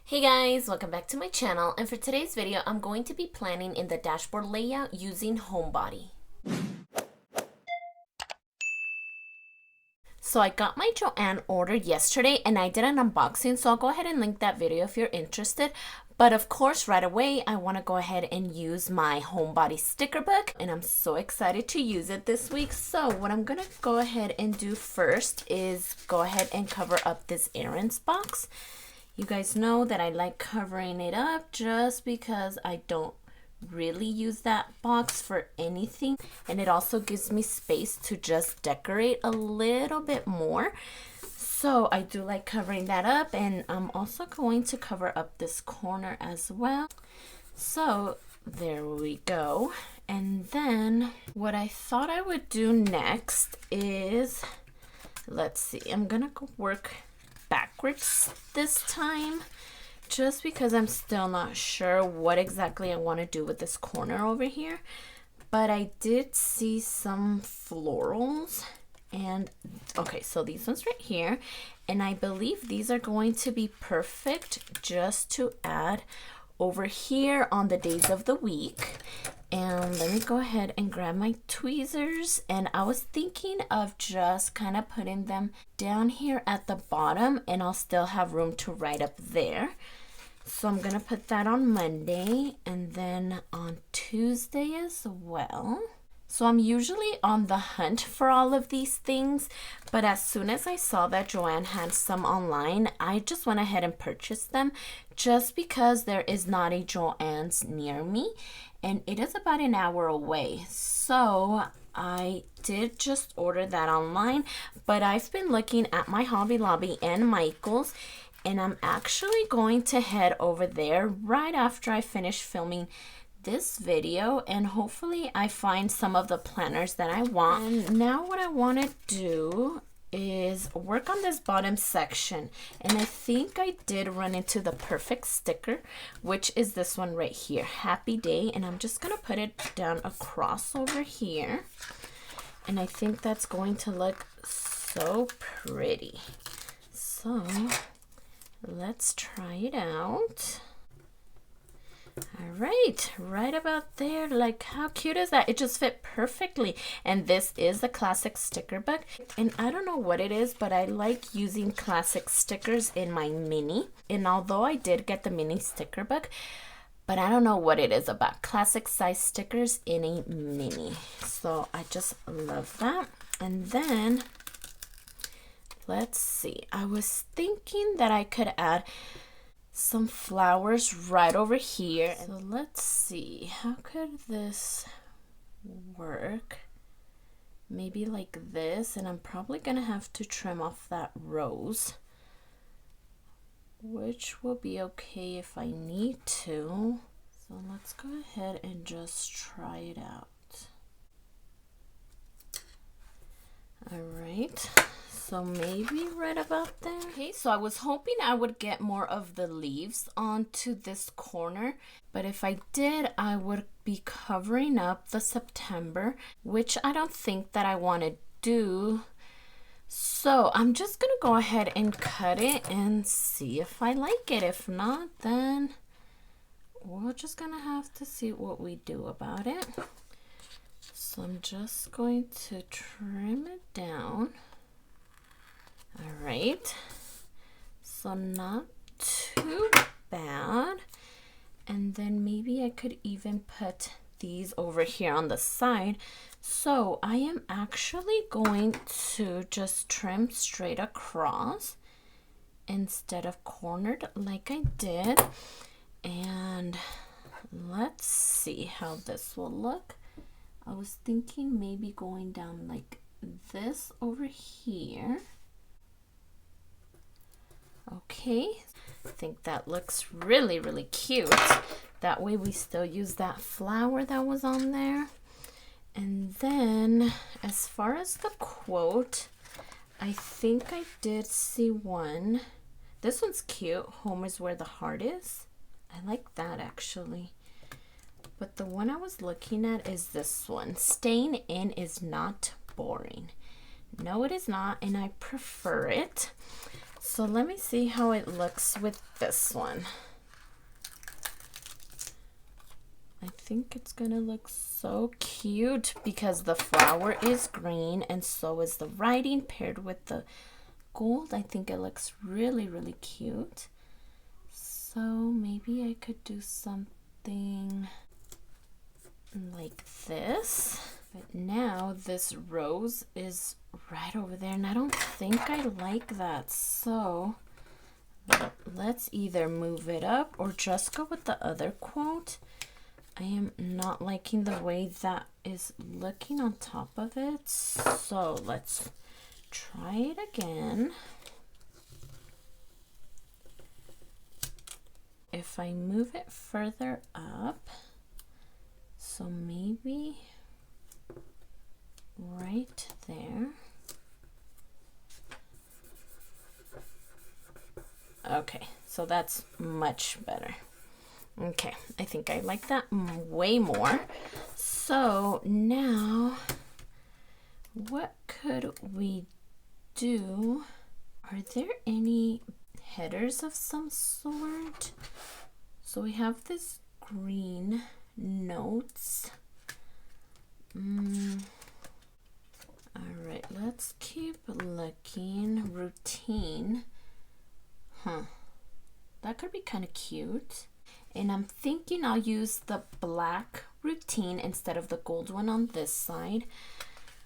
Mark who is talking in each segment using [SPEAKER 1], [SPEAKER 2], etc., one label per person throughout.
[SPEAKER 1] Hey guys, welcome back to my channel, and for today's video I'm going to be planning in the dashboard layout using Homebody. So I got my Joann order yesterday and I did an unboxing, so I'll go ahead and link that video if you're interested. But of course, right away, I want to go ahead and use my Homebody sticker book, and I'm so excited to use it this week. So what I'm going to go ahead and do first is go ahead and cover up this errands box. You guys know that I like covering it up just because I don't really use that box for anything, and it also gives me space to just decorate a little bit more. So I do like covering that up, and I'm also going to cover up this corner as well. So there we go. And then what I thought I would do next is, let's see, I'm gonna go work backwards this time just because I'm still not sure what exactly I want to do with this corner over here. But I did see some florals, and okay, so these ones right here, and I believe these are going to be perfect just to add over here on the days of the week. And let me go ahead and grab my tweezers, and I was thinking of just kind of putting them down here at the bottom, and I'll still have room to write up there. So I'm gonna put that on Monday and then on Tuesday as well. So I'm usually on the hunt for all of these things, but as soon as I saw that Joann had some online, I just went ahead and purchased them just because there is not a Joann's near me, and it is about an hour away. So I did just order that online, but I've been looking at my Hobby Lobby and Michael's, and I'm actually going to head over there right after I finish filming this video, and hopefully I find some of the planners that I want. And now what I want to do is work on this bottom section, and I think I did run into the perfect sticker, which is this one right here, Happy Day, and I'm just gonna put it down across over here, and I think that's going to look so pretty. So let's try it out. All right about there. Like, how cute is that? It just fit perfectly. And this is a classic sticker book, and I don't know what it is, but I like using classic stickers in my mini. And although I did get the mini sticker book, but I don't know what it is about classic size stickers in a mini. So I just love that. And then let's see, I was thinking that I could add some flowers right over here. So let's see, how could this work? Maybe like this, and I'm probably gonna have to trim off that rose, which will be okay if I need to. So let's go ahead and just try it out. All right, so maybe right about there. Okay, so I was hoping I would get more of the leaves onto this corner, but if I did, I would be covering up the September, which I don't think that I want to do. So I'm just gonna go ahead and cut it and see if I like it. If not, then we're just gonna have to see what we do about it. So I'm just going to trim it down. All right, so not too bad. And then maybe I could even put these over here on the side. So I am actually going to just trim straight across instead of cornered like I did. And let's see how this will look. I was thinking maybe going down like this over here. Okay, I think that looks really, really cute. That way we still use that flower that was on there. And then as far as the quote, I think I did see one. This one's cute. Home is where the heart is. I like that actually. But the one I was looking at is this one. Staying in is not boring. No, it is not, and I prefer it. So let me see how it looks with this one. I think it's gonna look so cute because the flower is green and so is the writing paired with the gold. I think it looks really, really cute. So maybe I could do something like this. But now this rose is right over there and I don't think I like that. So let's either move it up or just go with the other quote. I am not liking the way that is looking on top of it. So let's try it again. If I move it further up, so maybe right there. Okay, so that's much better. Okay, I think I like that way more. So now, what could we do? Are there any headers of some sort? So we have this green notes. All right, let's keep looking. Routine. That could be kind of cute. And I'm thinking I'll use the black routine instead of the gold one on this side.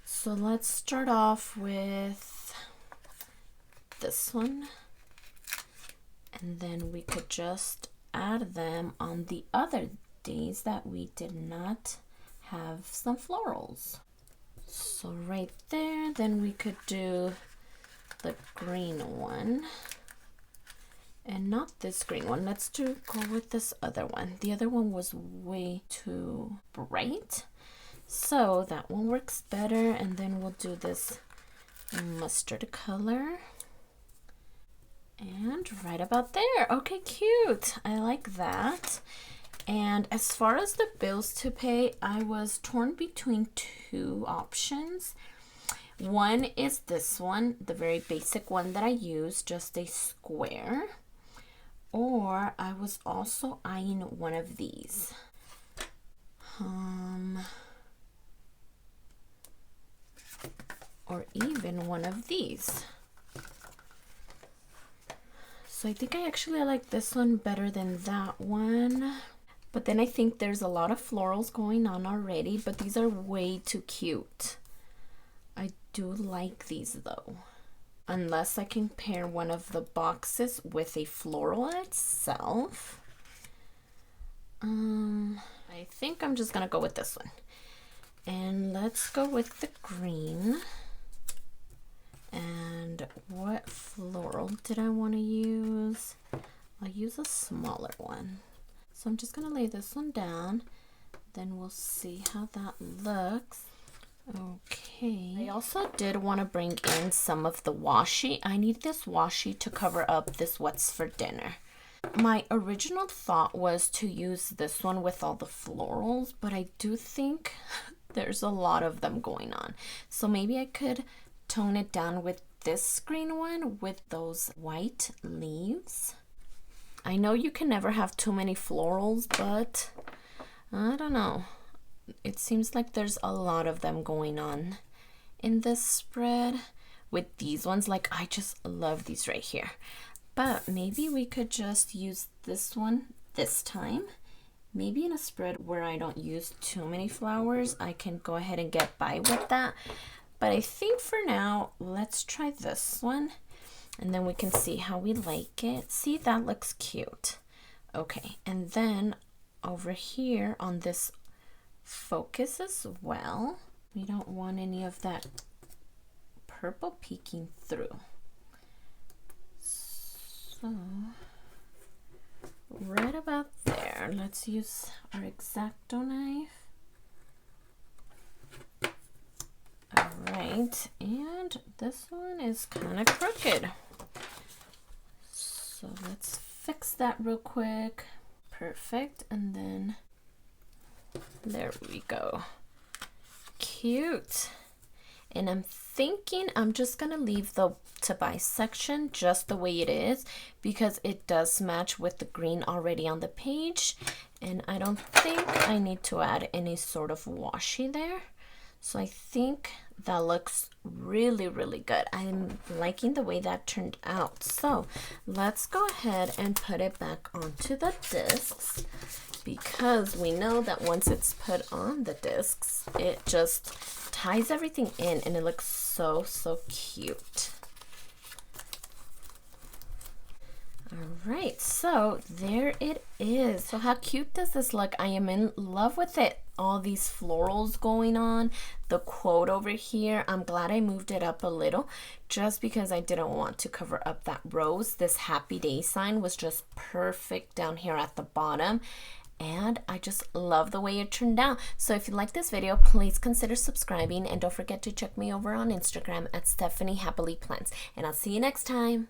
[SPEAKER 1] So let's start off with this one. And then we could just add them on the other days that we did not have some florals. So right there, then we could do the green one. And not this green one. Let's go with this other one. The other one was way too bright. So that one works better. And then we'll do this mustard color. And right about there. Okay, cute. I like that. And as far as the bills to pay, I was torn between two options. One is this one, the very basic one that I use, just a square. Or I was also eyeing one of these. Or even one of these. So I think I actually like this one better than that one. But then I think there's a lot of florals going on already, but these are way too cute. I do like these though. Unless I can pair one of the boxes with a floral itself. I think I'm just gonna go with this one. And let's go with the green. And what floral did I want to use? I'll use a smaller one. So I'm just gonna lay this one down. Then we'll see how that looks. Okay, I also did want to bring in some of the washi. I need this washi to cover up this what's for dinner. My original thought was to use this one with all the florals, but I do think there's a lot of them going on. So maybe I could tone it down with this green one with those white leaves. I know you can never have too many florals, but I don't know. It seems like there's a lot of them going on in this spread with these ones. Like, I just love these right here. But maybe we could just use this one this time. Maybe in a spread where I don't use too many flowers, I can go ahead and get by with that. But I think for now, let's try this one. And then we can see how we like it. See, that looks cute. Okay, and then over here on this focus as well, we don't want any of that purple peeking through. So right about there, let's use our X-Acto knife. All right, and this one is kind of crooked. So let's fix that real quick. Perfect, and then there we go. Cute. And I'm thinking I'm just gonna leave the to buy section just the way it is because it does match with the green already on the page, and I don't think I need to add any sort of washi there. So I think that looks really, really good. I'm liking the way that turned out. So let's go ahead and put it back onto the discs, because we know that once it's put on the discs, it just ties everything in and it looks so, so cute. All right, so there it is. So how cute does this look? I am in love with it. All these florals going on, the quote over here. I'm glad I moved it up a little just because I didn't want to cover up that rose. This happy day sign was just perfect down here at the bottom. And I just love the way it turned out. So if you like this video, please consider subscribing, and don't forget to check me over on Instagram at stephanyhappilyplans. And I'll see you next time.